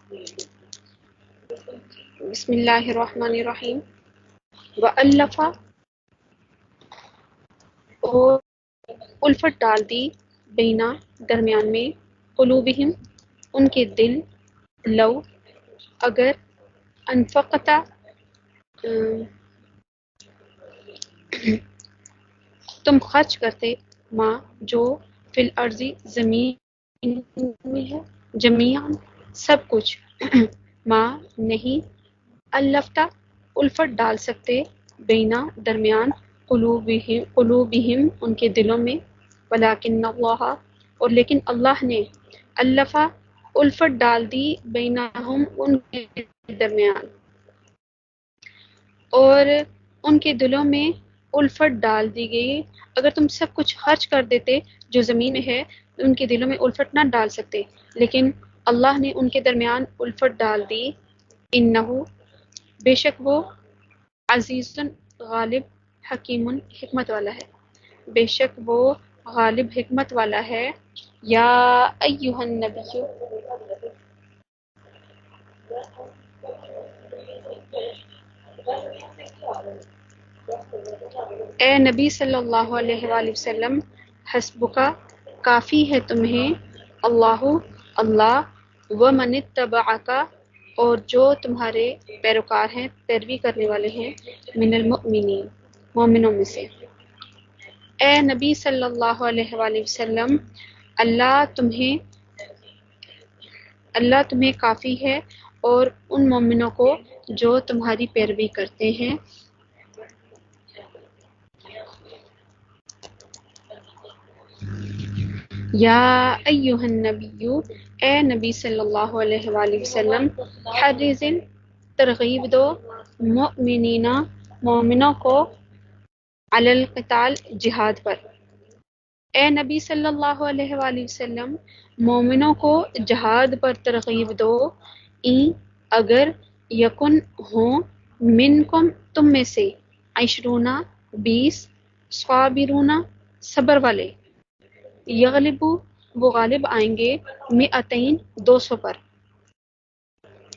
بسم اللہ الرحمن الرحیم. وَأَلَّفَ اور الفت ڈال دی بینا درمیان میں قلوبہم ان کے دل لو اگر انفقتا تم خرچ کرتے ماں جو فی الارض زمین میں ہے جمیعاً سب کچھ ماں نہیں الفتا الفت ڈال سکتے بینا درمیان قلوبہم ان کے دلوں میں ولکن اللہ اور لیکن اللہ نے الفا الفت ڈال دی بینہم ان کے درمیان اور ان کے دلوں میں الفت ڈال دی گئی. اگر تم سب کچھ خرچ کر دیتے جو زمین میں ہے ان کے دلوں میں الفت نہ ڈال سکتے لیکن اللہ نے ان کے درمیان الفت ڈال دی. انہو بے شک وہ عزیز غالب حکیم حکمت والا ہے. بے شک وہ غالب حکمت والا ہے. یا ایہا النبی اے نبی صلی اللہ علیہ وآلہ وسلم حسبک کافی ہے تمہیں اللہ اللہ ومن اتبعک اور جو تمہارے پیروکار ہیں پیروی کرنے والے ہیں من المؤمنین مومنوں میں سے. اے نبی صلی اللہ علیہ وآلہ وسلم اللہ تمہیں کافی ہے اور ان مومنوں کو جو تمہاری پیروی کرتے ہیں. یا ایہا النبی اے نبی صلی اللہ علیہ وآلہ وسلم حرز ترغیب دو مؤمنین مومنوں کو علی القتال جہاد پر. اے نبی صلی اللہ علیہ وآلہ وسلم مومنوں کو جہاد پر ترغیب دو این اگر یکن ہوں منکم تم میں سے 20 صابرون صبر والے یغلبو وہ غالب آئیں گے 200 پر.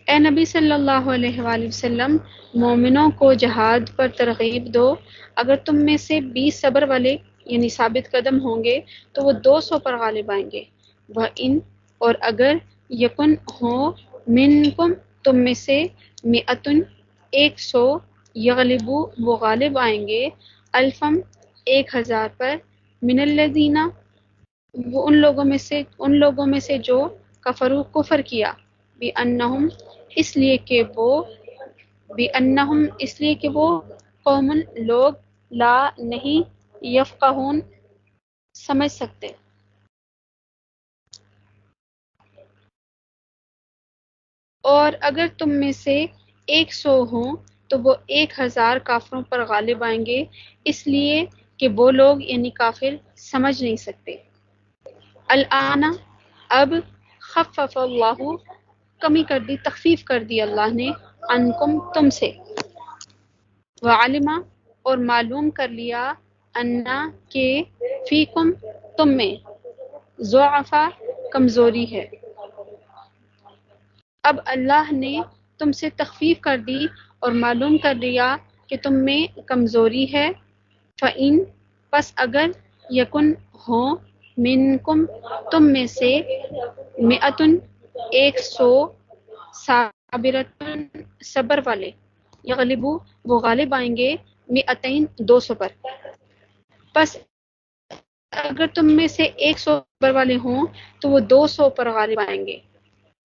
اے نبی صلی اللہ علیہ وآلہ وسلم مومنوں کو جہاد پر ترغیب دو اگر تم میں سے 20 صبر والے یعنی ثابت قدم ہوں گے تو وہ 200 پر غالب آئیں گے. وہ ان اور اگر یکن ہو منکم تم میں سے 100 یغلبو وہ غالب آئیں گے الفم 1000 پر من الذین وہ ان لوگوں میں سے جو کفروا کفر کیا بِأَنَّهُمْ اس لیے کہ وہ قوم لوگ لا نہیں یفقہون سمجھ سکتے. اور اگر تم میں سے 100 ہوں تو وہ 1000 کافروں پر غالب آئیں گے اس لیے کہ وہ لوگ یعنی کافر سمجھ نہیں سکتے. الآن اب خفف اللہ کمی کر دی تخفیف کر دی اللہ نے عنکم تم سے وعلم اور معلوم کر لیا انا کہ فیکم تم میں ضعفا کمزوری ہے. اب اللہ نے تم سے تخفیف کر دی اور معلوم کر لیا کہ تم میں کمزوری ہے. فَإِن پس اگر یکن ہو منکم تم میں سے 100 صابرتن صبر والے یغلبو وہ غالب آئیں گے 200 پر. پس اگر تم میں سے 100 صبر والے ہوں تو وہ 200 پر غالب آئیں گے.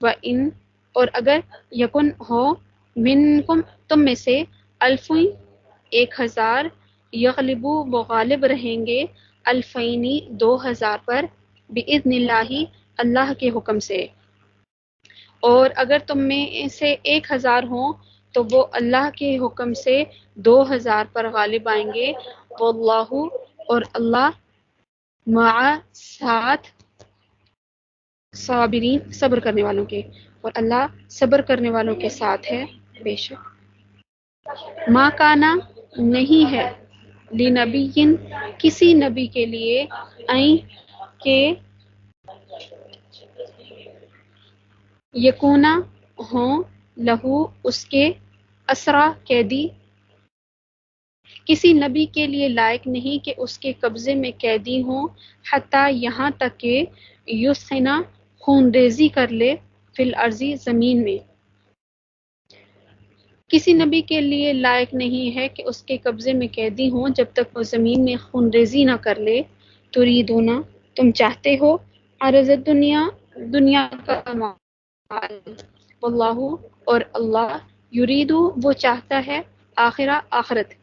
وَإِن اور اگر یکن ہو منکم تم میں سے 1000 یغلبو وہ غالب رہیں گے 2000 پر بِإِذْنِ اللَّهِ اللہ کے حکم سے. اور اگر تم میں سے 1000 ہوں تو وہ اللہ کے حکم سے 2000 پر غالب آئیں گے. واللہ اور اللہ مع ساتھ صابرین صبر کرنے والوں کے اور اللہ صبر کرنے والوں کے ساتھ ہے. بے شک ما کانا نہیں ہے لنبی کسی نبی کے لیے این کہ یکونا ہوں لہو اس کے اسرا قیدی، کسی نبی کے لیے لائق نہیں کہ اس کے قبضے میں قیدی ہوں، حتیٰ یہاں تک کہ یسخنا خونریزی کر لے، فی الارض زمین میں۔ کسی نبی کے لیے لائق نہیں ہے کہ اس کے قبضے میں قیدی ہوں جب تک وہ زمین میں خونریزی نہ کر لے۔ تریدون تم چاہتے ہو، عرض دنیا دنیا کا مال، واللہ اور اللہ یریدو وہ چاہتا ہے، آخرہ آخرت،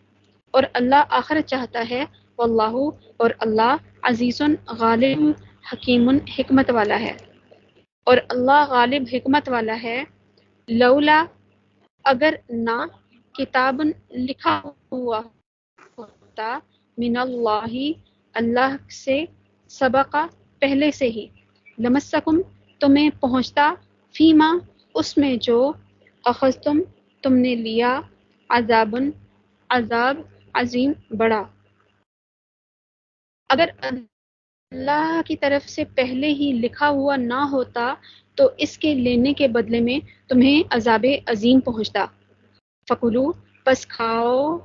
اور اللہ آخرت چاہتا ہے، واللہ اور اللہ عزیز غالب حکیم حکمت والا ہے، اور اللہ غالب حکمت والا ہے۔ لولا اگر نہ کتاب لکھا ہوا ہوتا، من اللہ اللہ سے، سبقہ پہلے سے ہی، لمسکم تمہیں پہنچتا، فیما اس میں جو، اخذتم تم نے لیا، عذابن عذاب عظیم بڑا۔ اگر اللہ کی طرف سے پہلے ہی لکھا ہوا نہ ہوتا تو اس کے لینے کے بدلے میں تمہیں عذاب عظیم پہنچتا۔ فکلوا پس کھاؤ،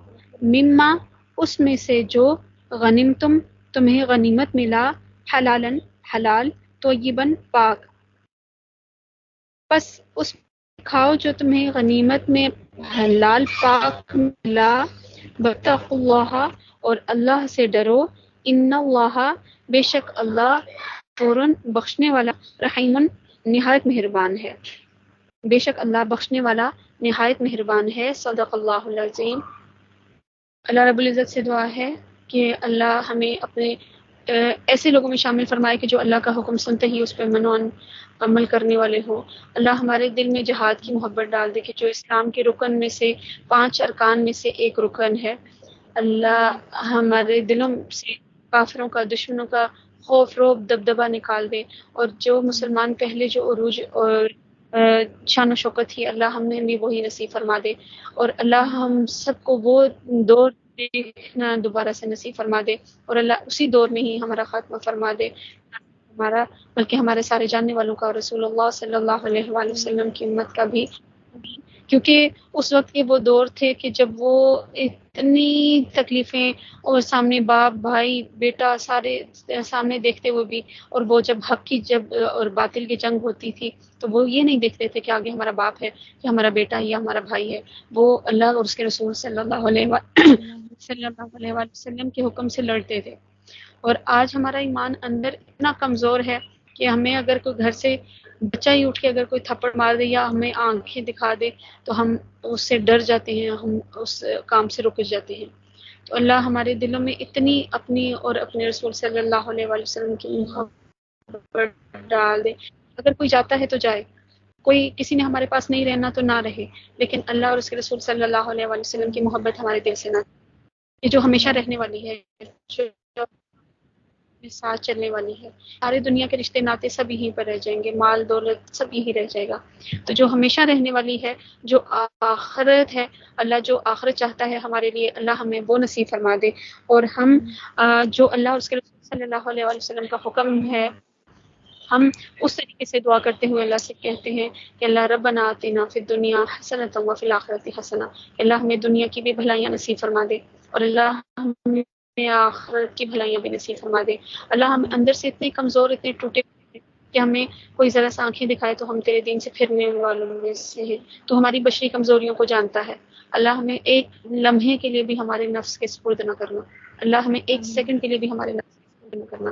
مما اس میں سے جو، غنمتم تمہیں غنیمت ملا، حلالن حلال، طیباً پاک، پس اس کھاؤ جو تمہیں غنیمت میں حلال پاک ملا، واتقوا اللہ اور اللہ سے ڈرو، ان اللہ بے شک اللہ غفور بخشنے والا، رحیم نہایت مہربان ہے، بے شک اللہ بخشنے والا نہایت مہربان ہے۔ صدق اللہ العظیم۔ اللہ رب العزت سے دعا ہے کہ اللہ ہمیں اپنے ایسے لوگوں میں شامل فرمائے کہ جو اللہ کا حکم سنتے ہی اس پہ منون عمل کرنے والے ہوں۔ اللہ ہمارے دل میں جہاد کی محبت ڈال دے کہ جو اسلام کے رکن میں سے 5 ارکان میں سے ایک رکن ہے۔ اللہ ہمارے دلوں سے کافروں کا، دشمنوں کا خوف، روب، دبدبہ نکال دے، اور جو مسلمان پہلے جو عروج اور شان و شوکت تھی، اللہ ہم نے بھی وہی نصیب فرما دے، اور اللہ ہم سب کو وہ دور دیکھنا دوبارہ سے نصیب فرما دے، اور اللہ اسی دور میں ہی ہمارا خاتمہ فرما دے، ہمارا بلکہ ہمارے سارے جاننے والوں کا، اور رسول اللہ صلی اللہ علیہ وآلہ وسلم کی امت کا بھی، کیونکہ اس وقت کے وہ دور تھے کہ جب وہ اتنی تکلیفیں، اور سامنے باپ، بھائی، بیٹا سارے سامنے دیکھتے ہوئے بھی، اور وہ جب حق کی اور باطل کی جنگ ہوتی تھی تو وہ یہ نہیں دیکھتے تھے کہ آگے ہمارا باپ ہے یا ہمارا بیٹا ہے یا ہمارا بھائی ہے، وہ اللہ اور اس کے رسول صلی اللہ علیہ وآلہ وسلم کے حکم سے لڑتے تھے۔ اور آج ہمارا ایمان اندر اتنا کمزور ہے کہ ہمیں اگر کوئی گھر سے بچہ ہی اٹھ کے اگر کوئی تھپڑ مار دے یا ہمیں آنکھیں دکھا دے تو ہم اس سے ڈر جاتے ہیں، ہم اس کام سے رک جاتے ہیں۔ تو اللہ ہمارے دلوں میں اتنی اپنی اور اپنے رسول صلی اللہ علیہ وآلہ وسلم کی محبت ڈال دے۔ اگر کوئی جاتا ہے تو جائے، کوئی کسی نے ہمارے پاس نہیں رہنا تو نہ رہے، لیکن اللہ اور اس کے رسول صلی اللہ علیہ وآلہ وسلم کی محبت ہمارے دل سے نہ، یہ جو ہمیشہ رہنے والی ہے، جو ساتھ چلنے والی ہے۔ سارے دنیا کے رشتے ناطے سب یہیں پر رہ جائیں گے، مال دولت سب یہیں رہ جائے گا، تو جو ہمیشہ رہنے والی ہے، جو آخرت ہے، اللہ جو آخرت چاہتا ہے ہمارے لیے، اللہ ہمیں وہ نصیب فرما دے، اور ہم جو اللہ اور اس کے رسول صلی اللہ علیہ وآلہ وسلم کا حکم ہے، ہم اس طریقے سے دعا کرتے ہوئے اللہ سے کہتے ہیں کہ اللہ ربنا آتنا فی الدنیا حسنۃ وفی الآخرۃ حسنہ، اللہ ہمیں دنیا کی بھی بھلائیاں نصیب فرما دے، اور اللہ ہمیں آخرت کی بھلائیاں بھی نصیب فرما دے۔ اللہ ہم اندر سے اتنے کمزور، اتنے ٹوٹے ہوئے ہیں کہ ہمیں کوئی ذرا سا آنکھیں دکھائے تو ہم تیرے دین سے پھرنے والوں میں سے ہیں، تو ہماری بشری کمزوریوں کو جانتا ہے۔ اللہ ہمیں ایک لمحے کے لیے بھی ہمارے نفس کے سپرد نہ کرنا، اللہ ہمیں ایک سیکنڈ کے لیے بھی ہمارے نفس کے سپرد نہ کرنا۔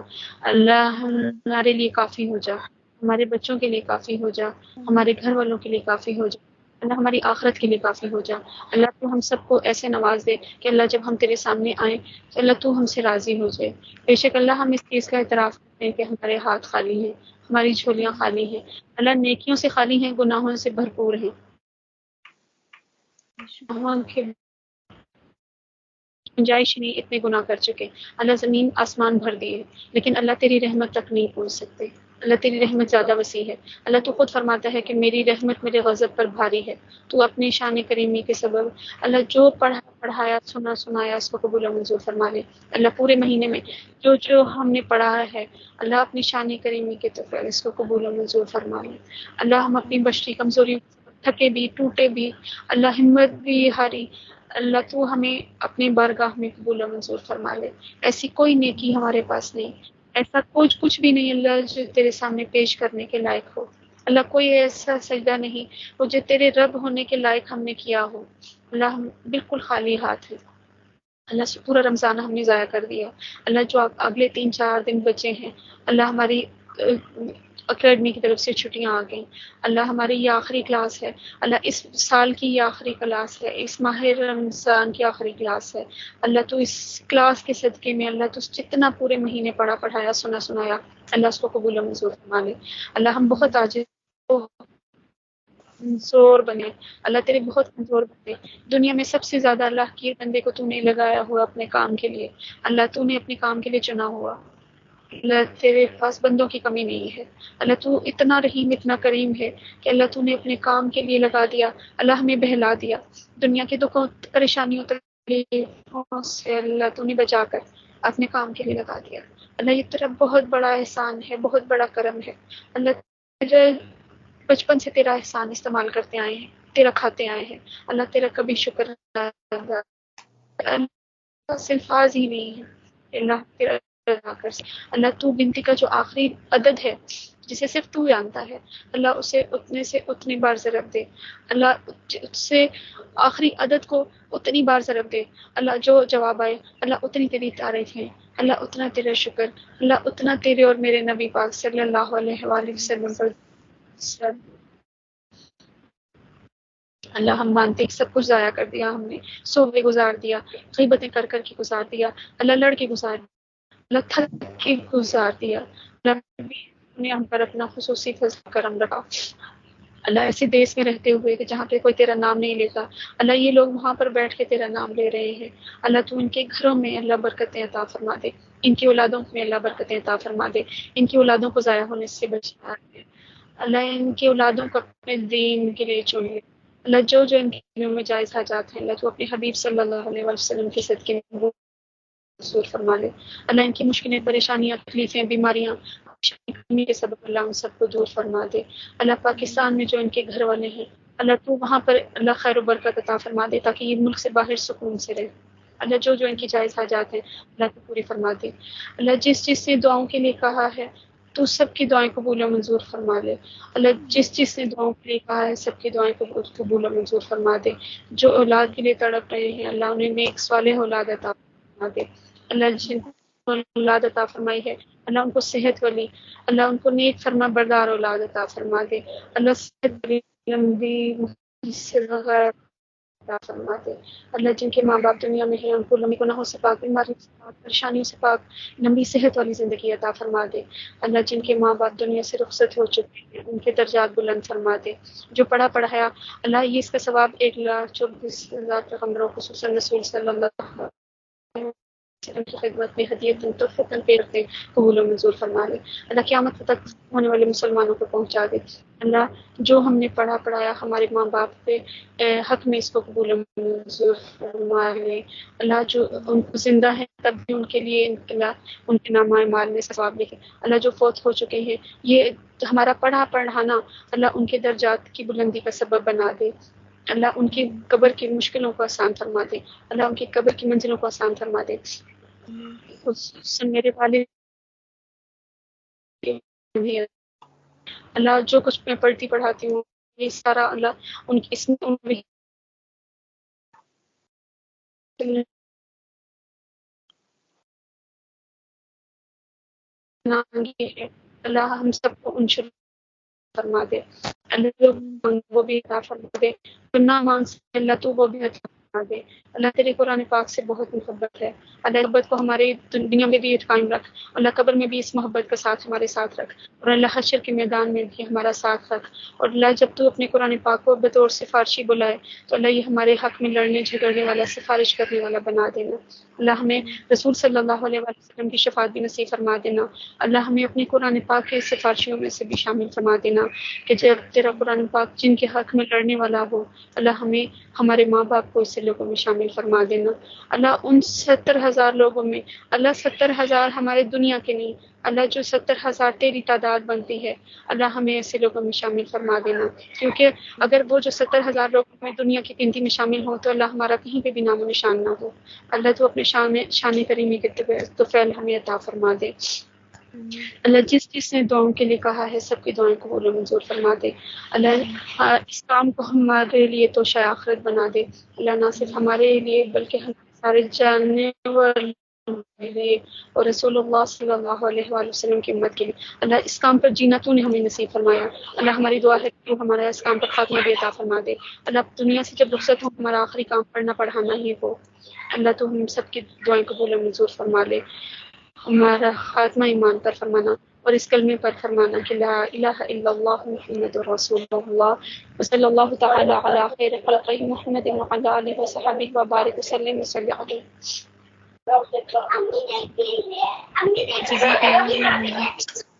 اللہ ہمارے لیے کافی ہو جا، ہمارے بچوں کے لیے کافی ہو جا، ہمارے گھر والوں کے لیے کافی ہو جا، اللہ ہماری آخرت کے لیے کافی ہو جا۔ اللہ تو ہم سب کو ایسے نواز دے کہ اللہ جب ہم تیرے سامنے آئیں تو اللہ تو ہم سے راضی ہو جائے۔ بے شک اللہ ہم اس چیز کا اعتراف کرتے ہیں کہ ہمارے ہاتھ خالی ہیں، ہماری جھولیاں خالی ہیں، اللہ نیکیوں سے خالی ہیں، گناہوں سے بھرپور ہیں، ہم کے گنجائش نہیں، اتنے گناہ کر چکے، اللہ زمین آسمان بھر دیے، لیکن اللہ تیری رحمت تک نہیں پہنچ سکتے، اللہ تیری رحمت زیادہ وسیع ہے۔ اللہ تو خود فرماتا ہے کہ میری رحمت میرے غضب پر بھاری ہے، تو اپنی شان کریمی کے سبب اللہ جو پڑھایا سنایا اس کو قبول و منظور فرما لے۔ اللہ پورے مہینے میں جو ہم نے پڑھا ہے، اللہ اپنی شان کریمی کے طرف اس کو قبول و منظور فرما لے۔ اللہ ہم اپنی بشری کمزوری تھکے بھی، ٹوٹے بھی، اللہ ہمت بھی ہاری، اللہ تو ہمیں اپنی بارگاہ میں قبول و منظور فرما لے۔ ایسی کوئی نیکی ہمارے پاس نہیں، ایسا کچھ بھی نہیں اللہ جو تیرے سامنے پیش کرنے کے لائق ہو۔ اللہ کوئی ایسا سجدہ نہیں وہ جو تیرے رب ہونے کے لائق ہم نے کیا ہو۔ اللہ ہم بالکل خالی ہاتھ ہیں۔ اللہ سے پورا رمضان ہم نے ضائع کر دیا۔ اللہ جو اگلے 3-4 دن بچے ہیں، اللہ ہماری اکیڈمی کی طرف سے چھٹیاں آ گئیں، اللہ ہماری یہ آخری کلاس ہے، اللہ اس سال کی یہ آخری کلاس ہے، اس ماہ رمضان کی آخری کلاس ہے۔ اللہ تو اس کلاس کے صدقے میں اللہ تو جتنا پورے مہینے پڑھایا سنایا، اللہ اس کو قبول و منظور فرما لے۔ اللہ ہم بہت عاجز کمزور بنے، اللہ تیرے بہت کمزور بنے۔ دنیا میں سب سے زیادہ اللہ کی بندے کو تو نے لگایا ہوا اپنے کام کے لیے، اللہ تو نے اپنے کام کے لیے چنا ہوا۔ اللہ تیرے پاس بندوں کی کمی نہیں ہے، اللہ تو اتنا رحیم اتنا کریم ہے کہ اللہ تو نے اپنے کام کے لیے لگا دیا، اللہ ہمیں بہلا دیا دنیا کے دکھوں پریشانیوں تکلیفوں سے، اللہ تو نے بچا کر اپنے کام کے لیے لگا دیا۔ اللہ یہ تیرا بہت بڑا احسان ہے، بہت بڑا کرم ہے۔ اللہ تیرا بچپن سے تیرا احسان استعمال کرتے آئے ہیں، تیرا کھاتے آئے ہیں، اللہ تیرا کبھی شکر اللہ سے الفاظ ہی نہیں ہے اللہ تیرا ادا کر سکے۔ اللہ تو گنتی کا جو آخری عدد ہے جسے صرف تو جانتا ہے، اللہ اسے اتنے سے اتنی بار ضرب دے، اللہ اس سے آخری عدد کو اتنی بار ضرب دے، اللہ جو جواب آئے اللہ اتنی تیری تعریف ہے، اللہ اتنا تیرا شکر، اللہ اتنا تیرے اور میرے نبی پاک صلی اللہ علیہ وآلہ وسلم پر اللہ ہم مانتے سب کچھ ضائع کر دیا، ہم نے صوبے گزار دیا، غیبتیں کر کر کے گزار دیا، اللہ لڑ کے گزار دیا، اللہ تھک کے گزار دیا، اللہ نے ہم پر اپنا خصوصی فضل کرم رکھا۔ اللہ ایسے دیس میں رہتے ہوئے کہ جہاں پہ کوئی تیرا نام نہیں لیتا، اللہ یہ لوگ وہاں پر بیٹھ کے تیرا نام لے رہے ہیں، اللہ تو ان کے گھروں میں اللہ برکتیں عطا فرما دے، ان کی اولادوں میں اللہ برکتیں عطا فرما دے، ان کی اولادوں کو ضائع ہونے سے بچا دے، اللہ ان کی اولادوں کو اپنے دین کے لیے چن لے، اللہ جو ان کے دلوں میں جائز حاجات ہیں اللہ تو اپنے حبیب صلی اللہ علیہ وسلم کے صدقے میں منظور فرما لے، اللہ ان کی مشکلیں پریشانیاں تکلیفیں بیماریاں کمی کے سبب اللہ ان سب کو دور فرما دے، اللہ پاکستان میں جو ان کے گھر والے ہیں اللہ تو وہاں پر اللہ خیر و برکت عطا فرما دے تاکہ یہ ملک سے باہر سکون سے رہے، اللہ جو ان کی جائز حاجات ہیں اللہ کو پوری فرما دے، اللہ جس نے دعاؤں کے لیے کہا ہے تو سب کی دعائیں قبول و منظور فرما لے، اللہ جس نے دعاؤں کے لیے کہا ہے سب کی دعائیں قبول و منظور فرما دے، جو اولاد کے لیے تڑپ رہے ہیں اللہ انہیں نیک صالح اولاد عطا فرما دے، اللہ جن کو اولاد عطا فرمائی ہے اللہ ان کو صحت والی، اللہ ان کو نیک فرما بردار اولاد عطا فرما دے، اللہ صحت والی لمبی وغیرہ عطا فرما دے، اللہ جن کے ماں باپ دنیا میں ہیں ان کو لمبی گناہوں سے پاک، بیماریوں سے پاک، پریشانیوں سے پاک، لمبی صحت والی زندگی عطا فرما دے، اللہ جن کے ماں باپ دنیا سے رخصت ہو چکے ہیں ان کے درجات بلند فرما دے، جو پڑھا پڑھایا اللہ یہ اس کا ثواب 1,24,000 پیغمبروں خصوصاً رسول صلی اللہ علیہ وسلم کی خدمت میں ہدیت تحفۃ پہ رکھتے قبول و منظور فرما لے، اللہ قیامت تک ہونے والے مسلمانوں کو پہنچا دے، اللہ جو ہم نے پڑھا پڑھایا ہمارے ماں باپ کے حق میں اس کو قبول و منظور فرما لے، اللہ جو ان کو زندہ ہے تب بھی ان کے لیے ان کے نام اعمال میں ثواب لکھے، اللہ جو فوت ہو چکے ہیں یہ ہمارا پڑھانا اللہ ان کے درجات کی بلندی کا سبب بنا دے، اللہ ان کی قبر کی مشکلوں کو آسان فرما دے، اللہ ان کی قبر کی منزلوں کو آسان فرما دے، خصوصاً میرے والد اللہ جو کچھ میں پڑھتی پڑھاتی ہوں یہ سارا اللہ ان کی اس میں ہے، اللہ ہم سب کو ان شروع فرما دے، اللہ جو وہ بھی عطا فرما دے، جو نہ مانگ سکے اللہ تو وہ بھی عطا فرما دے، اللہ تیرے قرآن پاک سے بہت محبت ہے، اللہ محبت کو ہمارے دنیا میں بھی قائم رکھ، اللہ قبر میں بھی اس محبت کا ساتھ ہمارے ساتھ رکھ، اور اللہ حشر کے میدان میں بھی ہمارا ساتھ رکھ، اور اللہ جب تو اپنے قرآن پاک کو بطور سفارشی بلائے تو اللہ یہ ہمارے حق میں لڑنے جھگڑنے والا سفارش کرنے والا بنا دینا، اللہ ہمیں رسول صلی اللہ علیہ وسلم کی شفاعت بھی نصیب فرما دینا، اللہ ہمیں اپنے قرآن پاک کے سفارشیوں میں سے بھی شامل فرما دینا کہ جب تیرا قرآن پاک جن کے حق میں لڑنے والا ہو اللہ ہمیں ہمارے ماں باپ کو اس سے لوگوں میں شامل فرما دینا اللہ ان 70,000 لوگوں میں اللہ 70,000 ہمارے دنیا کے نہیں اللہ جو 70,000 تیری تعداد بنتی ہے اللہ ہمیں ایسے لوگوں میں شامل فرما دینا کیونکہ اگر وہ جو 70,000 لوگوں میں دنیا کی گنتی میں شامل ہو تو اللہ ہمارا کہیں پہ بھی نام و نشان نہ ہو اللہ تو اپنے شان کریمی کے طفیل ہمیں عطا فرما دے اللہ جس نے دعاؤں کے لیے کہا ہے سب کی دعائیں قبول و منظور فرما دے اللہ اس کام کو ہمارے لیے تو شاید آخرت بنا دے اللہ نہ صرف ہمارے لیے بلکہ ہمارے سارے جاننے والے اور رسول اللہ صلی اللہ علیہ وآلہ وسلم کی امت کے لیے اللہ اس کام پر جینا تو نے ہمیں نصیب فرمایا اللہ ہماری دعا ہے کہ ہمارا اس کام پر خاتمہ بھی عطا فرما دے اللہ دنیا سے جب رخصت ہو ہمارا آخری کام پڑھنا پڑھانا ہی ہو اللہ تو ہم سب کی دعائیں قبول و منظور فرما لے ہمارا خاتمہ ایمان پر فرمانا اور اس کلمے پر فرمانا کہ لا الہ الا اللہ محمد رسول اللہ وصلی اللہ تعالی علی خیر خلقہ محمد وعلی آلہ وصحبہ وبارک وسلم وصلی علیہ جزاک اللہ